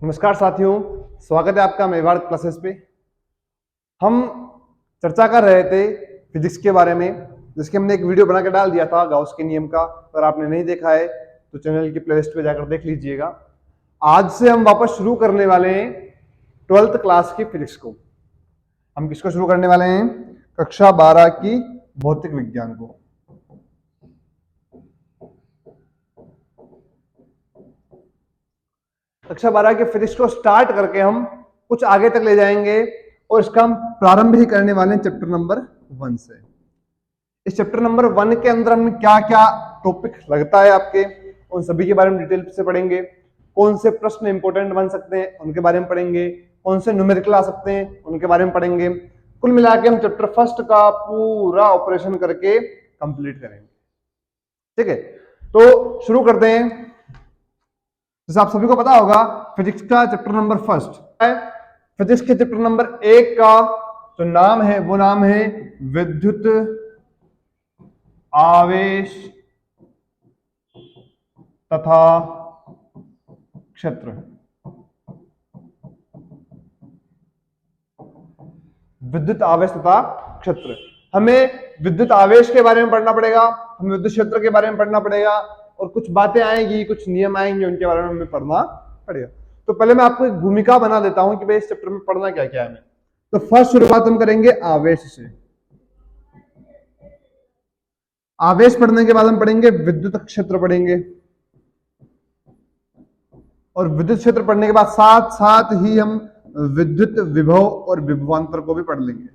नमस्कार साथियों, स्वागत है आपका मेवाड़ क्लासेस पे। हम चर्चा कर रहे थे फिजिक्स के बारे में, जिसके हमने एक वीडियो बना के डाल दिया था गाउस के नियम का। अगर आपने नहीं देखा है तो चैनल की प्लेलिस्ट पे जाकर देख लीजिएगा। आज से हम वापस शुरू करने वाले हैं 12th क्लास की फिजिक्स को। हम किसको शुरू करने वाले हैं? कक्षा 12 की भौतिक विज्ञान को। कक्षा 12 के फिजिक्स को स्टार्ट करके हम कुछ आगे तक ले जाएंगे और इसका हम प्रारंभ ही करने वाले हैं चैप्टर नंबर 1 से। इस चैप्टर नंबर 1 के अंदर हमें क्या क्या टॉपिक लगता है आपके, उन सभी के बारे में डिटेल से पढ़ेंगे। कौन से प्रश्न इंपॉर्टेंट बन सकते हैं उनके बारे में पढ़ेंगे, कौन से न्यूमेरिकल आ सकते हैं उनके बारे में पढ़ेंगे। कुल मिला के हम चैप्टर फर्स्ट का पूरा ऑपरेशन करके कंप्लीट करेंगे। ठीक है, तो शुरू करते हैं। जैसे आप सभी को पता होगा, फिजिक्स का चैप्टर नंबर फर्स्ट है। फिजिक्स के चैप्टर नंबर 1 का जो नाम है वो नाम है विद्युत आवेश तथा क्षेत्र। विद्युत आवेश तथा क्षेत्र। हमें विद्युत आवेश के बारे में पढ़ना पड़ेगा, हमें विद्युत क्षेत्र के बारे में पढ़ना पड़ेगा, और कुछ बातें आएंगी, कुछ नियम आएंगे, उनके बारे में हमें पढ़ना पड़ेगा। तो पहले मैं आपको एक भूमिका बना देता हूं कि भाई इस चैप्टर में पढ़ना क्या क्या है। तो फर्स्ट शुरुआत हम करेंगे आवेश से। आवेश पढ़ने के बाद हम पढ़ेंगे विद्युत क्षेत्र पढ़ेंगे, और विद्युत क्षेत्र पढ़ने के बाद साथ साथ ही हम विद्युत विभव और विभवांतर को भी पढ़ लेंगे।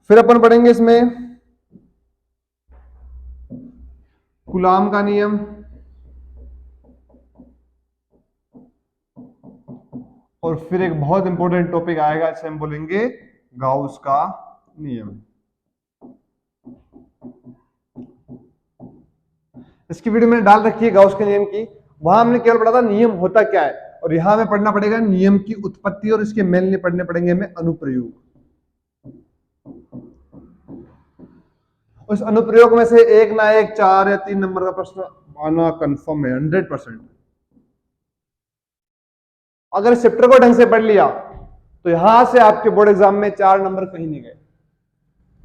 फिर अपन पढ़ेंगे इसमें कूलाम का नियम, और फिर एक बहुत इंपॉर्टेंट टॉपिक आएगा, इसे हम बोलेंगे गाउस का नियम। इसकी वीडियो मैंने डाल रखी है गाउस के नियम की। वहां हमने केवल पढ़ा था नियम होता क्या है, और यहां हमें पढ़ना पड़ेगा नियम की उत्पत्ति, और इसके मेनली पढ़ने पड़ेंगे हमें अनुप्रयोग। उस अनुप्रयोग में से एक ना एक 4 या 3 नंबर का प्रश्न आना कंफर्म है, 100%। अगर इस चैप्टर को ढंग से पढ़ लिया तो यहां से आपके बोर्ड एग्जाम में 4 नंबर कहीं नहीं गए।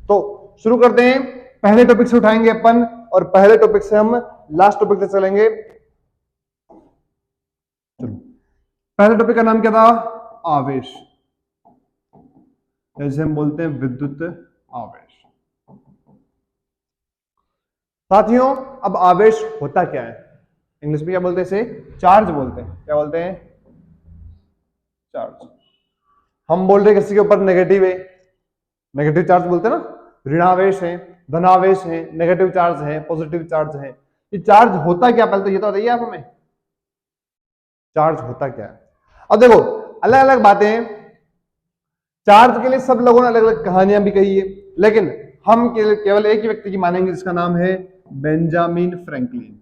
तो शुरू करते हैं, पहले टॉपिक से उठाएंगे अपन, और पहले टॉपिक से हम लास्ट टॉपिक तक चलेंगे। चलो, पहले टॉपिक का नाम क्या था? आवेश, जैसे हम बोलते हैं विद्युत आवेश। साथियों, अब आवेश होता क्या है? इंग्लिश में क्या बोलते हैं इसे? चार्ज बोलते हैं। क्या बोलते हैं? चार्ज। हम बोल रहे किसी के ऊपर नेगेटिव है, नेगेटिव चार्ज बोलते हैं ना। ऋणावेश है, धनावेश है, नेगेटिव चार्ज है, पॉजिटिव चार्ज है। ये चार्ज होता क्या, पहले तो ये तो बताइए आप हमें, चार्ज होता क्या है। अब देखो, अलग अलग बातें, चार्ज के लिए सब लोगों ने अलग अलग कहानियां भी कही है, लेकिन हम केवल एक ही व्यक्ति की मानेंगे, जिसका नाम है बेंजामिन फ्रैंकलिन।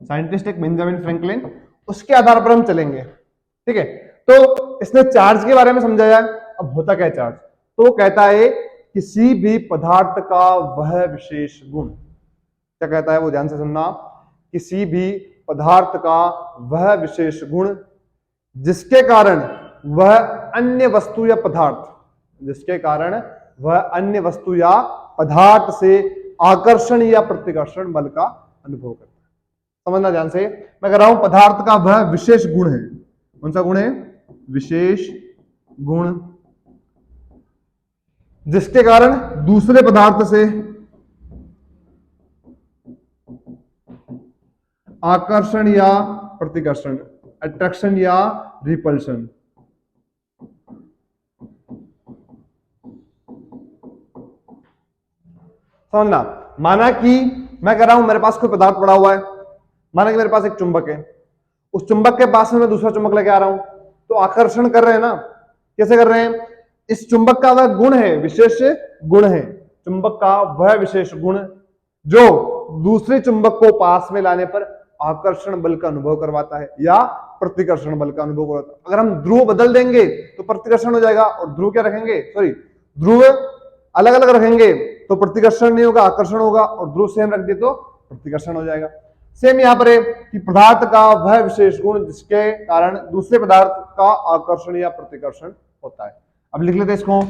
साइंटिस्ट एक बेंजामिन फ्रैंकलिन, उसके आधार पर हम चलेंगे। ठीक है, तो इसने चार्ज के बारे में समझाया। अब होता क्या है चार्ज? तो कहता है किसी भी पदार्थ का वह विशेष गुण। क्या कहता है वो, ध्यान से सुनना। किसी भी पदार्थ का वह विशेष गुण जिसके कारण वह अन्य वस्तु या पदार्थ, जिसके कारण वह अन्य वस्तु या पदार्थ से आकर्षण या प्रतिकर्षण बल का अनुभव करता है। समझना ध्यान से, मैं कह रहा हूं पदार्थ का वह विशेष गुण है। कौन सा गुण है? विशेष गुण, जिसके कारण दूसरे पदार्थ से आकर्षण या प्रतिकर्षण, अट्रैक्शन या रिपल्शन, समझना। माना कि मैं कह रहा हूं मेरे पास कोई पदार्थ पड़ा हुआ है, माना कि मेरे पास एक चुंबक है, उस चुंबक के पास में मैं दूसरा चुंबक लेके आ रहा हूं, तो आकर्षण कर रहे हैं ना। कैसे कर रहे हैं? इस चुंबक का वह गुण है, विशेष गुण है, चुंबक का वह विशेष गुण जो दूसरे चुंबक को पास में लाने पर आकर्षण बल का अनुभव करवाता है या प्रतिकर्षण बल का अनुभव होता है। अगर हम ध्रुव बदल देंगे तो प्रतिकर्षण हो जाएगा, और ध्रुव क्या रखेंगे, सॉरी ध्रुव अलग अलग रखेंगे तो प्रतिकर्षण नहीं होगा, आकर्षण होगा, और ध्रुव सेम रख दिए तो प्रतिकर्षण हो जाएगा। सेम यहां पर है कि पदार्थ का वह विशेष गुण जिसके कारण दूसरे पदार्थ का आकर्षण या प्रतिकर्षण होता है। अब लिख लेते हैं इसको,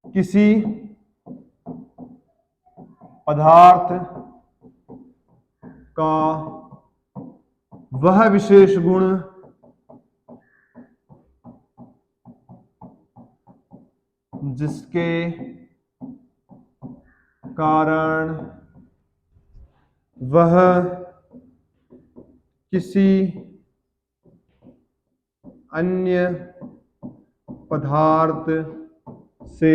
किसी पदार्थ का वह विशेष गुण जिसके कारण वह किसी अन्य पदार्थ से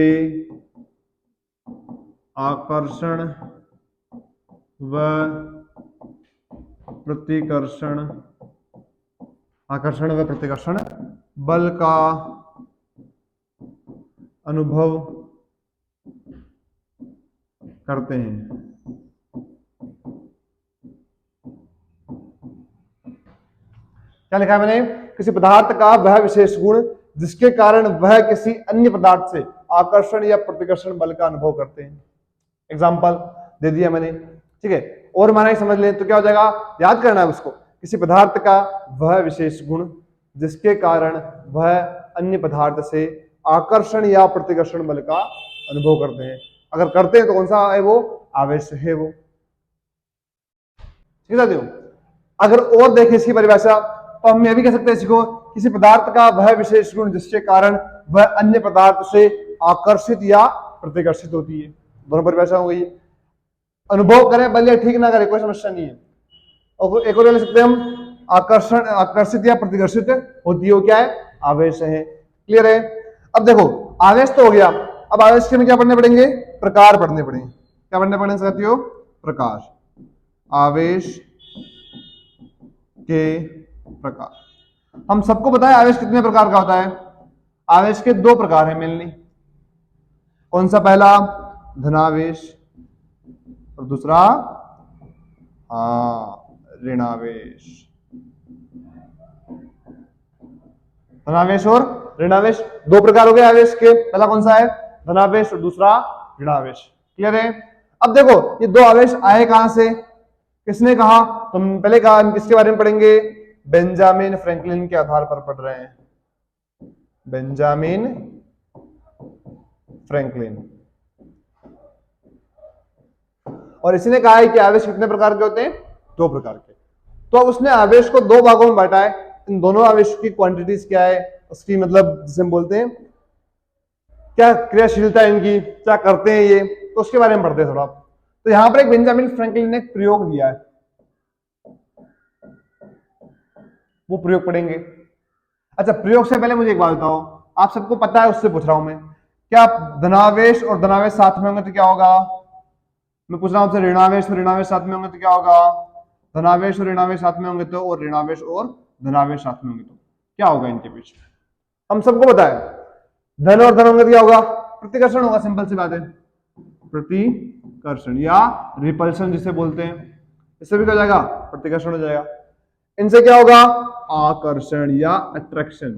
आकर्षण व प्रतिकर्षण बल का अनुभव करते हैं। क्या लिखा है मैंने, किसी पदार्थ का वह विशेष गुण जिसके कारण वह किसी अन्य पदार्थ से आकर्षण या प्रतिकर्षण बल का अनुभव करते हैं। एग्जाम्पल दे दिया मैंने, ठीक है, और माना ही समझ लें तो क्या हो जाएगा, याद करना है उसको, किसी पदार्थ का वह विशेष गुण जिसके कारण वह अन्य पदार्थ से आकर्षण या प्रतिकर्षण बल का अनुभव करते हैं। अगर करते हैं तो कौन सा है वो, आवेश है वो, ठीक है। अगर और देखें इसकी परिभाषा तो हम यह भी कह सकते हैं इसको, किसी पदार्थ का वह विशेष गुण जिसके कारण वह अन्य पदार्थ से आकर्षित या प्रतिकर्षित होती है। दोनों परिभाषा हो गई। अनुभव करें बल या ठीक ना करें कोई समस्या नहीं है। और एक और ले सकते हैं हम, आकर्षण आकर्षित या प्रतिकर्षित होती है, वो क्या है, आवेश है। क्लियर है। अब देखो आवेश तो हो गया, अब आवेश के में क्या पढ़ने पड़ेंगे, प्रकार पढ़ने पड़ेंगे। क्या पढ़ने पड़ेंगे साथियों, प्रकार, आवेश के प्रकार। हम सबको पता है आवेश कितने प्रकार का होता है, आवेश के दो प्रकार है मेनली। कौन सा, पहला धनावेश और दूसरा ऋणावेश। धनावेश और ऋणावेश दो प्रकार हो गए आवेश के, पहला कौन सा है, धनावेश, और दूसरा ऋणावेश। क्लियर है। अब देखो ये दो आवेश आए कहां से, किसने कहा, तुम पहले कहा, हम किसके बारे में पढ़ेंगे, बेंजामिन फ्रैंकलिन के आधार पर पढ़ रहे हैं, बेंजामिन फ्रैंकलिन। और इसी ने कहा है कि आवेश कितने प्रकार के होते हैं, दो प्रकार के। तो अब उसने आवेश को दो भागों में बांटा है, इन दोनों आवेश की क्वांटिटीज क्या है, उसकी मतलब जिसे हम बोलते हैं क्या क्रियाशीलता इनकी, क्या करते हैं ये, तो उसके बारे में पढ़ते हैं थोड़ा। तो यहां पर एक बेंजामिन फ्रैंकलिन ने एक प्रयोग दिया है, वो प्रयोग पढ़ेंगे। अच्छा प्रयोग से पहले मुझे एक बात बताओ, आप सबको पता है उससे पूछ रहा हूं मैं, क्या धनावेश और धनावेश साथ में होंगे तो क्या होगा, मैं पूछ रहा हूं आपसे, ऋणावेश और ऋणावेश साथ में होंगे तो क्या होगा, धनावेश और ऋणावेश साथ में होंगे तो, और ऋणावेश और धनावेश साथ में होंगे तो क्या होगा इनके बीच में, हम सबको पता है। धन और धन होंगे तो क्या होगा, प्रतिकर्षण होगा, सिंपल सी बात है, प्रतिकर्षण या रिपल्शन जिसे बोलते हैं, इससे भी क्या हो जाएगा, प्रतिकर्षण हो जाएगा। इनसे क्या होगा, आकर्षण या अट्रैक्शन।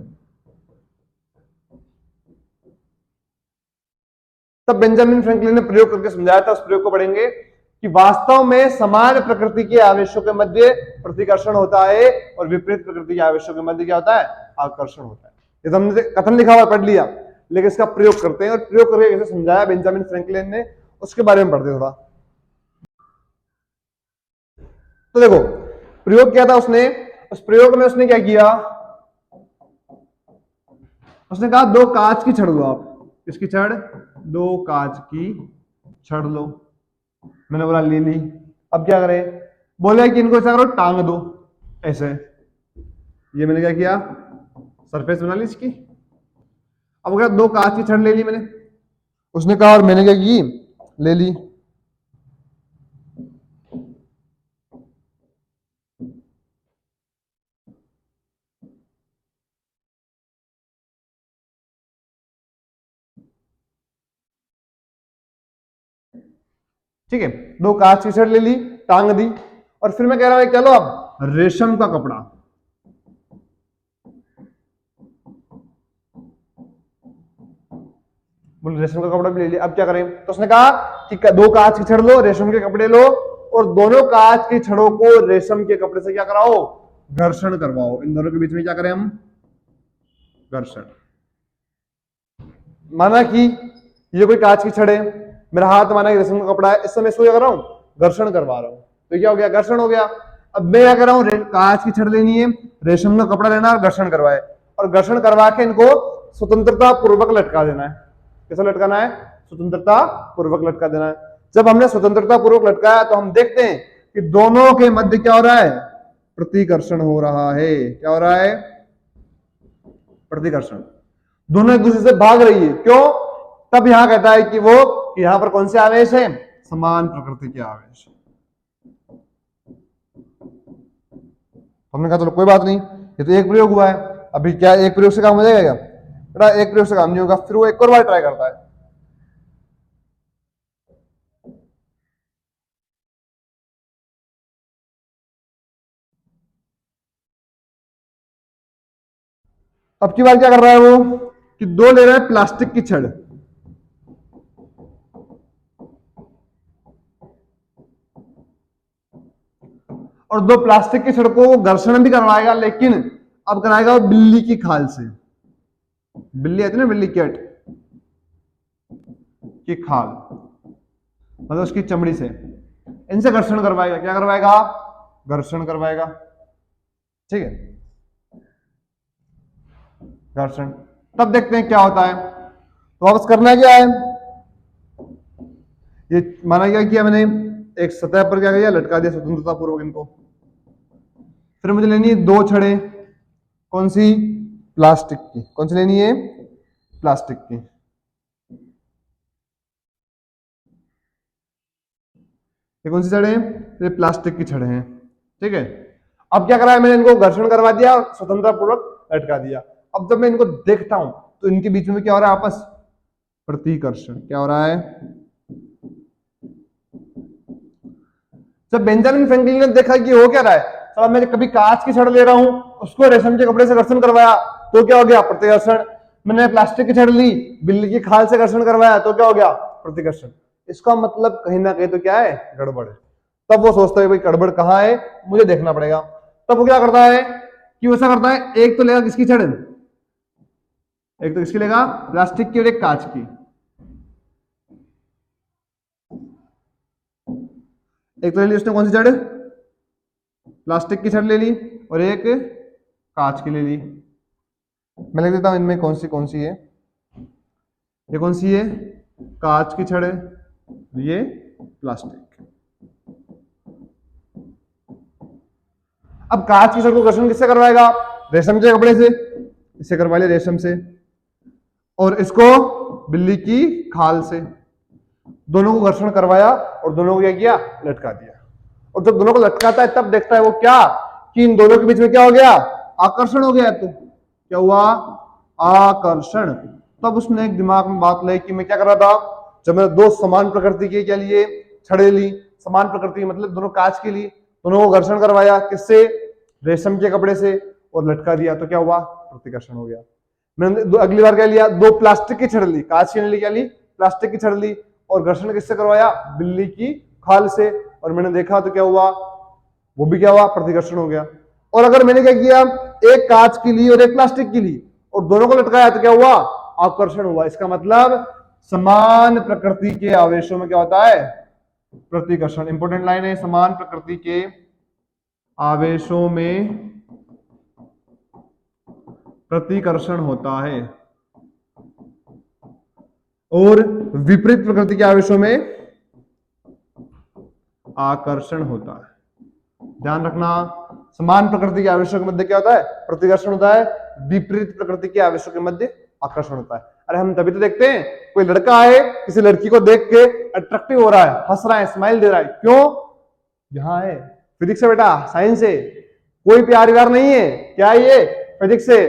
तब बेंजामिन फ्रैंकलिन ने प्रयोग करके समझाया था, उस प्रयोग को पढ़ेंगे कि वास्तव में समान प्रकृति के आवेशों के मध्य प्रतिकर्षण होता है और विपरीत प्रकृति के आवेशों के मध्य क्या होता है, आकर्षण होता है। ये तो हमने कथन लिखा हुआ पढ़ लिया, लेकिन इसका प्रयोग करते हैं, और प्रयोग करके कैसे समझाया बेंजामिन फ्रैंकलिन ने, उसके बारे में पढ़ते थोड़ा। तो देखो प्रयोग किया था उसने, उस प्रयोग में उसने क्या किया, उसने कहा दो कांच की छड़ लो आप, किसकी छड़, दो कांच की छड़ लो। मैंने बोला ले ली। अब क्या करें, बोले कि इनको ऐसा करो टांग दो ऐसे, ये मैंने क्या किया, सरफेस बना ली इसकी। अब क्या, दो कांच की छड़ ले ली मैंने, उसने कहा, और मैंने क्या की, ले ली। ठीक है, दो कांच की छड़ ले ली, टांग दी, और फिर मैं कह रहा हूं चलो अब रेशम का कपड़ा, बोले रेशम का कपड़ा भी ले लिया। अब क्या करें, तो उसने कहा कि दो कांच की छड़ लो, रेशम के कपड़े लो, और दोनों कांच की छड़ों को रेशम के कपड़े से क्या कराओ, घर्षण करवाओ। इन दोनों के बीच में क्या करें हम, घर्षण। माना कि ये कोई कांच की छड़ है, मेरा हाथ माना कि रेशम का कपड़ा है, इस समय इसको क्या कर रहा हूं, घर्षण करवा रहा हूं, तो क्या हो गया, घर्षण हो गया। अब मैं क्या कर रहा हूं, कांच की छड़ लेनी है, रेशम का कपड़ा लेना है और घर्षण करवाए, और घर्षण करवा के इनको स्वतंत्रता पूर्वक लटका देना है। कैसा लटकाना है, स्वतंत्रता पूर्वक लटका देना है। जब हमने स्वतंत्रता पूर्वक लटकाया तो हम देखते हैं कि दोनों के मध्य क्या हो रहा है, प्रतिकर्षण हो रहा है। क्या हो रहा है, प्रतिकर्षण। दोनों एक दूसरे से भाग रही है, क्यों, तब यहां कहता है कि वो कि यहां पर कौन से आवेश है, समान प्रकृति के आवेश। हमने कहा चलो कोई बात नहीं, ये तो एक प्रयोग हुआ है, अभी क्या एक प्रयोग से काम हो जाएगा क्या, बेटा एक प्रयोग से काम नहीं होगा। फिर वो एक और बार ट्राई करता है। अब की बार क्या कर रहा है वो, कि दो ले रहा है प्लास्टिक की छड़, और दो प्लास्टिक की छड़ को वो घर्षण भी करवाएगा, लेकिन अब कराएगा वो बिल्ली की खाल से। बिल्ली आती है ना, बिल्ली कैट की खाल, मतलब उसकी चमड़ी से, इनसे घर्षण करवाएगा। क्या करवाएगा, घर्षण करवाएगा, ठीक है, घर्षण। तब देखते हैं क्या होता है। तो वापस करना क्या है, ये माना क्या किया मैंने, एक सतह पर क्या किया, लटका दिया स्वतंत्रता पूर्वक इनको। फिर मुझे लेनी है दो छड़े, कौन सी, प्लास्टिक की। कौन सी लेनी है, प्लास्टिक की। ये कौन सी छड़े हैं, ये प्लास्टिक की छड़े हैं, ठीक है। अब क्या करा है मैंने, इनको घर्षण करवा दिया और स्वतंत्रता पूर्वक लटका दिया। अब जब मैं इनको देखता हूं तो इनके बीच में क्या हो रहा है, आपस प्रतिकर्षण। क्या हो रहा है, जब बेंजामिन फ्रैंकलिन ने देखा कि हो क्या रहा है, साला मैं कभी कांच की छड़ ले रहा हूं, उसको रेशम के कपड़े से घर्षण करवाया तो क्या हो गया, प्रतिकर्षण। मैंने प्लास्टिक की छड़ ली, बिल्ली की खाल से घर्षण करवाया तो क्या हो गया, प्रतिकर्षण। इसका मतलब कहीं ना कहीं तो क्या है, गड़बड़ है। तब वो सोचता है भाई गड़बड़ कहाँ है, मुझे देखना पड़ेगा। तब वो क्या करता है कि वैसा करता है, एक तो लेगा किसकी छड़, एक तो किसकी लेगा, प्लास्टिक की और एक कांच की। एक तो ले ली उसने कौन सी छड़, प्लास्टिक की छड़ ले ली, और एक कांच की ले ली। मैं लिख देता हूं इनमें कौन सी है, ये कौन सी है, कांच की छड़ है, ये प्लास्टिक। अब कांच की छड़ को घर्षण किससे करवाएगा, रेशम के कपड़े से, इसे करवा लिया रेशम से, और इसको बिल्ली की खाल से। दोनों को घर्षण करवाया और दोनों को क्या किया, लटका दिया। और जब दोनों को लटकाता है तब देखता है वो क्या, कि इन दोनों के बीच में क्या हो गया, आकर्षण हो गया। तो क्या हुआ, आकर्षण। तब उसने एक दिमाग में बात लाई कि मैं क्या कर रहा था, जब मैंने दो समान प्रकृति के क्या लिए, छड़े ली, समान प्रकृति मतलब दोनों कांच के लिए, दोनों को घर्षण करवाया किससे, रेशम के कपड़े से, और लटका दिया तो क्या हुआ, प्रतिकर्षण हो गया। मैंने अगली बार क्या लिया, दो प्लास्टिक की छड़ ली, कांच की नहीं ली, क्या ली, प्लास्टिक की छड़ ली, और घर्षण किससे करवाया, बिल्ली की खाल से, और मैंने देखा तो क्या हुआ, वो भी क्या हुआ, प्रतिकर्षण हो गया। और अगर मैंने क्या किया, एक कांच की ली और एक प्लास्टिक की ली, और दोनों को लटकाया तो क्या हुआ, आकर्षण हुआ। इसका मतलब समान प्रकृति के आवेशों में क्या होता है, प्रतिकर्षण। इंपोर्टेंट लाइन है, समान प्रकृति के आवेशों में प्रतिकर्षण होता है, और विपरीत प्रकृति के आवेशों में आकर्षण होता है। ध्यान रखना, समान प्रकृति के आवेशों के मध्य क्या होता है, प्रतिकर्षण होता है, विपरीत प्रकृति के आवेशों के मध्य आकर्षण होता है। अरे हम तभी तो देखते हैं, कोई लड़का है किसी लड़की को देख के अट्रैक्टिव हो रहा है, हंस रहा है, स्माइल दे रहा है, क्यों, यहाँ है फिजिक्स है बेटा, साइंस है, कोई प्यार व्यार नहीं है, क्या है ये, फिजिक्स है।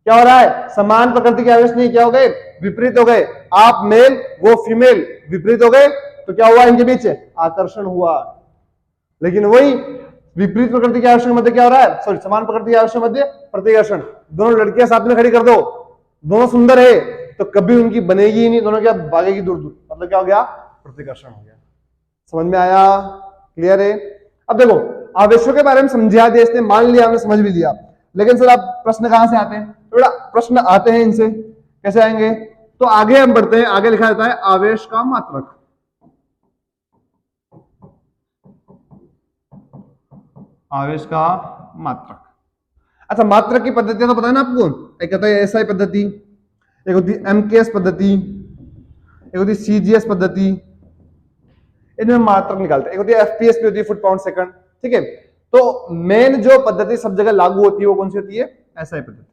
क्या हो रहा है, समान प्रकृति के आवेश नहीं, क्या हो गए, विपरीत हो गए। आप मेल वो फीमेल, विपरीत हो गए, तो क्या हुआ, इनके बीच आकर्षण हुआ। लेकिन वही विपरीत प्रकृति के आकर्षण मध्य क्या हो रहा है, सॉरी समान प्रकृति के आकर्षण मध्य प्रतिकर्षण। दोनों लड़कियां साथ में खड़ी कर दो, दोनों सुंदर है, तो कभी उनकी बनेगी ही नहीं, दोनों क्या भागेगी दूर दूर, मतलब क्या हो गया, प्रतिकर्षण हो गया। समझ में आया, क्लियर है। अब देखो आवेशों के बारे में समझा दिया इसने, मान लिया हमने, समझ भी लिया, लेकिन सर आप प्रश्न कहां से आते हैं, तो बेटा प्रश्न आते हैं इनसे, कैसे आएंगे, तो आगे हम बढ़ते हैं, आगे लिखा जाता है आवेश का मात्रक। आवेश का मात्रक। अच्छा मात्रक की पद्धतियां तो पता है ना आपको, एक कहता है एसआई पद्धति, एक होती है एमकेएस पद्धति, एक होती है सीजीएस पद्धति, इनमें मात्रक निकालते हैं, एक होती है एफपीएस भी होती है, फुट पाउंड सेकंड, ठीक है। तो मेन जो पद्धति सब जगह लागू होती है वो कौन सी होती है, एसआई पद्धति।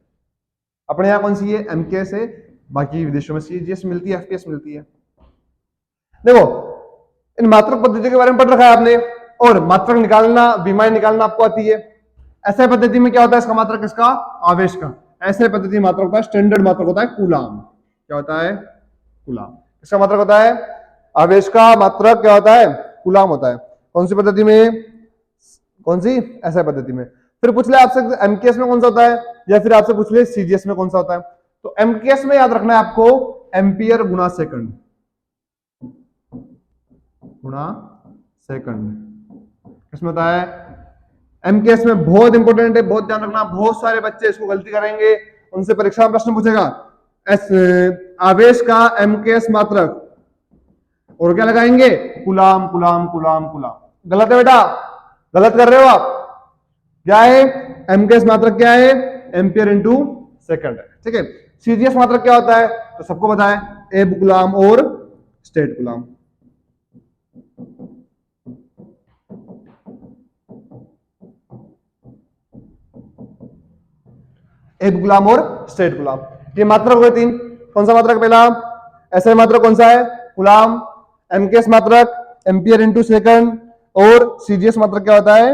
अपने यहाँ कौन सी है, एमकेएस है, बाकी विदेशों में सीजीएस मिलती है, एफपीएस मिलती है। देखो इन मात्रक पद्धति के बारे में पढ़ रखा है आपने, और मात्रक निकालना, विमाएं निकालना आपको आती है। एसआई पद्धति में क्या होता है, इसका मात्रक किसका, आवेश का। एसआई पद्धति मात्रक होता है, स्टैंडर्ड मात्रक होता है कूलाम। क्या होता है, कूलाम। इसका मात्रक होता है, आवेश का मात्रक क्या होता है, कूलाम होता है। कौन सी पद्धति में, कौन सी, एसआई पद्धति में। फिर पूछ ले आपसे एमकेएस में कौन सा होता है, या फिर आपसे पूछ ले सीजीएस में कौन सा होता है। तो एमकेएस में याद रखना है आपको, एम्पियर गुना सेकंड, गुणा सेकंड। किसमें होता है, एमकेएस में। बहुत इंपॉर्टेंट है, बहुत ध्यान रखना, बहुत सारे बच्चे इसको गलती करेंगे, उनसे परीक्षा में प्रश्न पूछेगा, आवेश का एमकेएस मात्रक, और क्या लगाएंगे, कुलाम कुलाम कुलाम कुलाम। गलत है बेटा, गलत कर रहे हो आप। क्या है, एमकेएस मात्रक क्या है, एम्पियर इंटू सेकंड है, ठीक है। सीजीएस मात्रक क्या होता है, तो सबको पता है, एब गुलाम और स्टेट गुलाम। एब गुलाम और स्टेट गुलाम, ये मात्रक हुए तीन। कौन सा मात्रक पहला, एसआई मात्रक कौन सा है, गुलाम। एमकेएस मात्रक एम्पियर इंटू सेकंड, और सीजीएस मात्रक क्या होता है,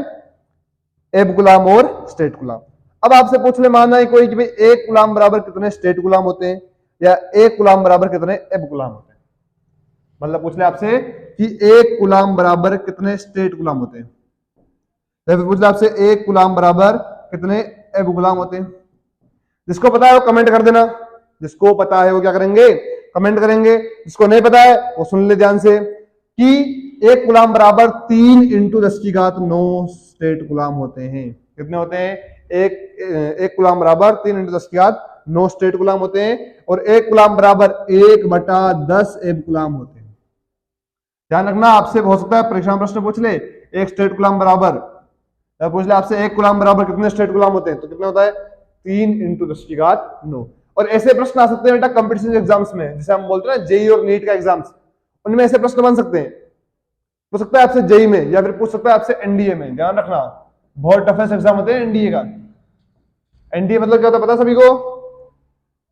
एब गुलाम और स्टेट गुलाम। अब आपसे पूछ ले, मानना है कोई कि भाई एक गुलाम बराबर कितने स्टेट गुलाम होते हैं, या एक गुलाम बराबर कितने एब गुलाम होते हैं। मतलब पूछ ले आपसे कि एक गुलाम बराबर कितने स्टेट गुलाम होते हैं, या फिर पूछ ले आपसे एक गुलाम बराबर कितने एब गुलाम होते हैं। जिसको पता है वो कमेंट कर देना, जिसको पता है वो क्या करेंगे, कमेंट करेंगे। जिसको नहीं पता है वो सुन ले ध्यान से, कि एक गुलाम बराबर 3 इंटू 10⁹ स्टेट गुलाम होते हैं। कितने होते हैं, एक गुलाम बराबर 3 इंटू 10⁹ स्टेट गुलाम होते हैं, और एक गुलाम बराबर 1/10 एब गुलाम होते हैं। ध्यान रखना, आपसे हो सकता है परीक्षा में प्रश्न पूछ ले, एक स्टेट गुलाम बराबर, पूछ ले आपसे एक गुलाम बराबर कितने स्टेट गुलाम होते हैं, तो कितना होता है, 3 इंटू 10⁹। और ऐसे प्रश्न आ सकते हैं बेटा कंपटीशन एग्जाम्स में, जैसे हम बोलते हैं ना जेई और नीट का एग्जाम्स, उनमें ऐसे प्रश्न बन सकते हैं। पूछ सकता है आपसे जेई में, या फिर पूछ सकता है आपसे एनडीए में। ध्यान रखना, बहुत टफेस्ट एग्जाम होते हैं एनडीए का। एनडीए मतलब क्या होता है पता सभी को,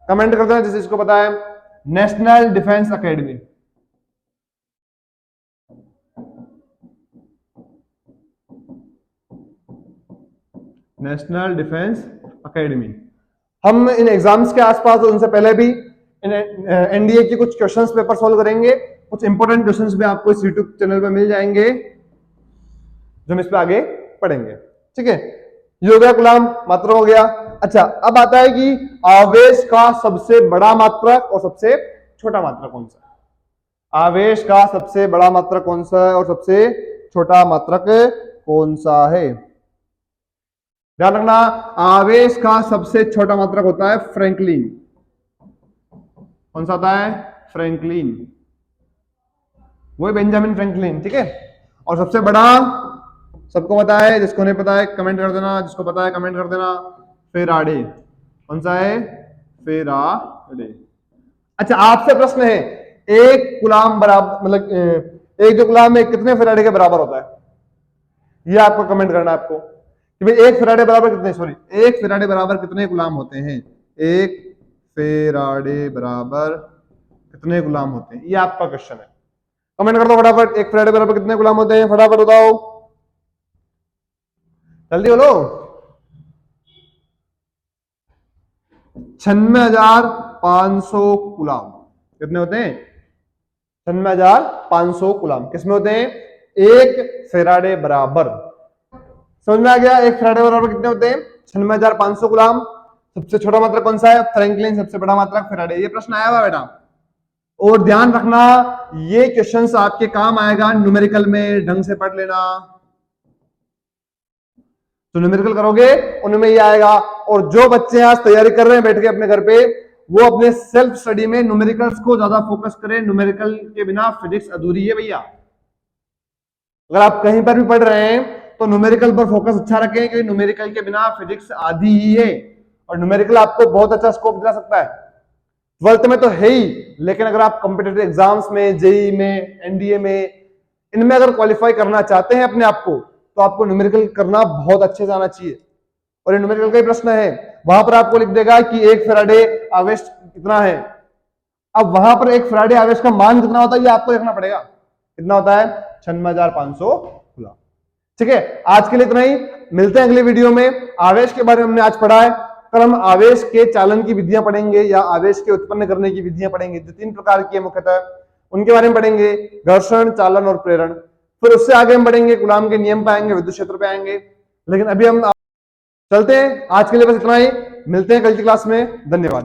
कमेंट करते हैं जिसे इसको पता है, national defence academy. National defence academy. हम इन एग्जाम्स के आसपास और उनसे पहले भी एनडीए की कुछ क्वेश्चंस पेपर सॉल्व करेंगे, कुछ इंपॉर्टेंट क्वेश्चंस भी आपको इस यूट्यूब चैनल पे मिल जाएंगे, जो हम इस पे आगे पढ़ेंगे, ठीक है। ये हो गया गुलाम मात्रक हो गया। अच्छा अब आता है कि आवेश का सबसे बड़ा मात्रक और सबसे छोटा मात्रक कौन सा है। आवेश का सबसे बड़ा मात्रक कौन सा है और सबसे छोटा मात्रक कौन सा है। ध्यान रखना, आवेश का सबसे छोटा मात्रक होता है फ्रैंकलिन। कौन सा होता है, फ्रैंकलिन, वही बेंजामिन फ्रैंकलिन, ठीक है। और सबसे बड़ा सबको पता है, जिसको नहीं पता है कमेंट कर देना, जिसको पता है कमेंट कर देना, फेराडे। कौन सा है, फेराडे। अच्छा आपसे प्रश्न है, एक गुलाम बराबर मतलब एक जो गुलाम है कितने फेराडे के बराबर होता है, ये आपको कमेंट करना है आपको कि भाई एक फेराडे बराबर कितने, सॉरी एक फेराडे बराबर कितने गुलाम होते हैं, एक फेराडे बराबर कितने गुलाम होते हैं, ये आपका क्वेश्चन है। कमेंट कर दो फटाफट, एक फेराडे बराबर कितने गुलाम होते हैं, फटाफट बताओ, जल्दी बोलो। 96,500 गुलाम कितने होते हैं, 96,500 गुलाम किसमें होते हैं, 1 फेराडे बराबर, समझ में आ गया? 1 फेराडे बराबर कितने होते हैं? 96,500 गुलाम। सबसे छोटा मात्रक कौन सा है? फ्रैंकलिन। सबसे बड़ा मात्रक फेराडे। ये प्रश्न आया हुआ बेटा, और ध्यान रखना ये क्वेश्चंस आपके काम आएगा न्यूमेरिकल में, ढंग से पढ़ लेना। तो न्यूमेरिकल करोगे उनमें ये आएगा। और जो बच्चे आज तैयारी कर रहे हैं बैठ के अपने घर पे, वो अपने सेल्फ स्टडी में न्यूमेरिकल्स को ज्यादा फोकस करें। न्यूमेरिकल के बिना फिजिक्स अधूरी है भैया। अगर आप कहीं पर भी पढ़ रहे हैं तो न्यूमेरिकल पर फोकस अच्छा रखें, क्योंकि न्यूमेरिकल के बिना फिजिक्स आधी ही है। और न्यूमेरिकल आपको बहुत अच्छा स्कोप दिला सकता है। 12th में तो है ही, लेकिन अगर आप कॉम्पिटिटिव एग्जाम्स में, जेई में, एनडीए में, इनमें अगर क्वालिफाई करना चाहते हैं अपने आप को, तो आपको न्यूमेरिकल करना बहुत अच्छे से आना चाहिए। और ये न्यूमेरिकल का ही प्रश्न है, वहां पर आपको लिख देगा कि 1 फेराडे आवेश कितना है। अब वहां पर 1 फेराडे आवेश का मान कितना होता है ये आपको देखना पड़ेगा। कितना होता है? 96,500 गुलाम। ठीक है, आज के लिए इतना ही। मिलते हैं अगले वीडियो में। आवेश के बारे में हमने आज पढ़ा है। कल हम आवेश के चालन की विधियां पढ़ेंगे, या आवेश के उत्पन्न करने की विधियां पढ़ेंगे, जो 3 प्रकार की है मुख्यतः, उनके बारे में पढ़ेंगे। घर्षण, चालन और प्रेरण। फिर उससे आगे हम बढ़ेंगे, कूलाम के नियम पे आएंगे, विद्युत क्षेत्र पे आएंगे। लेकिन अभी हम चलते हैं। आज के लिए बस इतना ही। मिलते हैं कल की क्लास में। धन्यवाद।